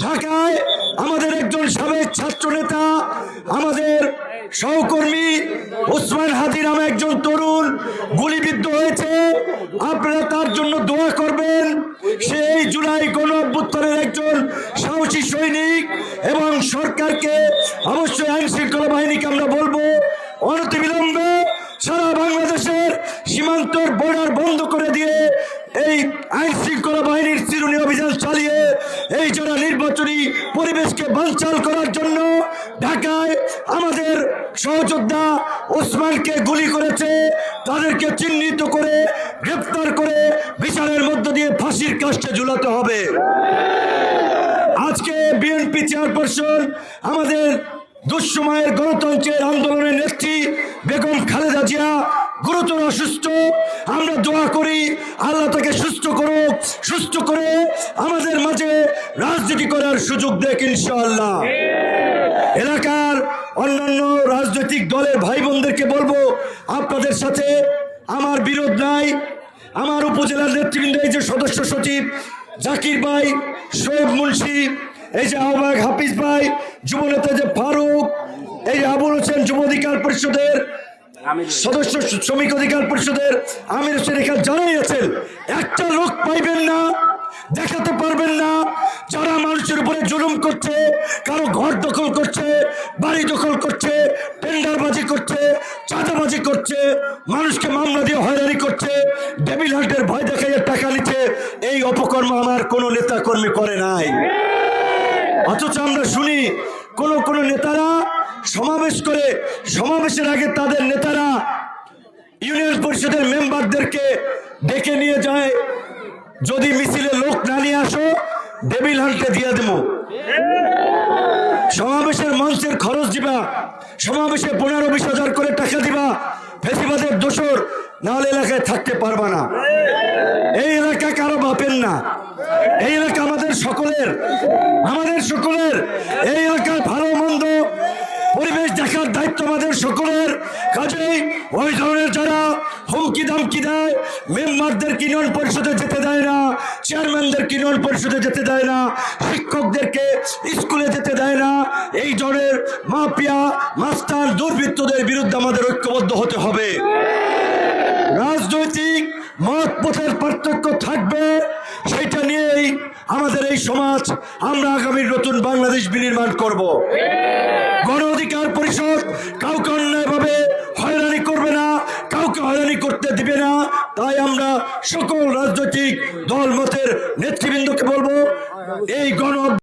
ঢাকায় আমাদের একজন সাবেক ছাত্র নেতা, আমাদের সহকর্মী ওসমান হাদি নামে একজন তরুণ গুলিবিদ্ধ হয়েছে। আপনারা তার জন্য দোয়া করবেন। সেই জুলাই গণ অভ্যুত্থানের একজন সাহসী সৈনিক এবং সরকারকে অবশ্যই আইন শৃঙ্খলা বাহিনীকে আমরা বলবো অনতিবিলম্বে সারা বাংলাদেশের সীমান্তর বর্ডার বন্ধ করে দিয়ে এই আইন শৃঙ্খলা বাহিনীর চিরুনি অভিযান চালিয়ে এই যারা নির্বাচনী পরিবেশকে বানচাল করার জন্য ঢাকায় আমাদের সহযোদ্ধা ওসমানকে গুলি করেছে তাদেরকে চিহ্নিত করে গ্রেফতার করে বিচারের মধ্য দিয়ে ফাঁসির কাস্টে ঝুলাতে হবে। আজকে বিএনপি চেয়ারপারসন আমাদের দুঃসময়ের গণতন্ত্রের আন্দোলনের নেত্রী বেগম খালেদা জিয়া গুরুতর অসুস্থ। আমরা দোয়া করি আল্লাহ তাকে সুস্থ করুক, সুস্থ করে আমাদের মাঝে রাজনীতি করার সুযোগ দেখ ইনশাআল্লাহ। এলাকার অন্যান্য রাজনৈতিক দলের ভাই বোনদেরকে বলবো আপনাদের সাথে আমার বিরোধ নাই। আমার উপজেলার নেতৃবৃন্দ, এই যে সদস্য সচিব জাকির ভাই, শোয়েব মুন্সি, এই যে আহ্বায়ক হাফিজ ভাই, যুবনেতা যে ফারুক, এই যে আবুল হোসেন যুব অধিকার পরিষদের সদস্য, শ্রমিক অধিকার পরিষদের আমির হোসেন, এখানে জানাই আছেন একটা লোক পাইবেন না, দেখাতে পারবেন না যারা মানুষের উপরে জুলুম করছে, কারো ঘর দখল করছে, বাড়ি দখল করছে, টেন্ডারবাজি করছে, চাঁদাবাজি করছে, মানুষকে মামলা দিয়ে হয়রানি করছে, ডেভিল হান্টের ভয় দেখাইয়ে টাকা নিচ্ছে। এই অপকর্ম আমার কোনো নেতা কর্মী করে নাই। অথচ আমরা শুনি কোন নেতারা সমাবেশ করে, সমাবেশের আগে তাদের নেতারা ইউনিয়ন পরিষদের মেম্বারদেরকে ডেকে নিয়ে যায়, যদি মিছিলে লোক না নিয়ে আসো ডেভিল হান্টে দিয়ে দেব। সমাবেশের মঞ্চের খরচ দিবা, সমাবেশে 15-20 হাজার করে টাকা দিবা, ফেসিবাদের দোসর, নাহলে এলাকায় থাকতে পারবা না। এই এলাকা কারো বাপের না, এই এলাকা আমাদের সকলের, আমাদের সকলের। এই এলাকার ভালো মন্দ পরিবেশ দেখার দায়িত্ব আমাদের সকলের। কাজেই ওই ধরনের যারা হুমকি দামকি দেয়, মেম্বারদের ইউনিয়ন পরিষদে যেতে দেয় না, চেয়ারম্যানদের ইউনিয়ন পরিষদে যেতে দেয় না, শিক্ষকদেরকে স্কুলে যেতে দেয় না, এই ধরনের মাফিয়া মাস্তান দুর্বৃত্তদের বিরুদ্ধে আমাদের ঐক্যবদ্ধ হতে হবে। রাজনৈতিক মত পথের পার্থক্য থাকবে, সেটা নিয়েই আমাদের এই সমাজ, আমরা আগামীর নতুন বাংলাদেশ বিনির্মাণ করব। গণ অধিকার পরিষদ কাউকে অন্যায়ভাবে হয়রানি করবে না, কাউকে হয়রানি করতে দিবে না। তাই আমরা সকল রাজনৈতিক দল মতের নেতৃবৃন্দকে বলবো, এই গণ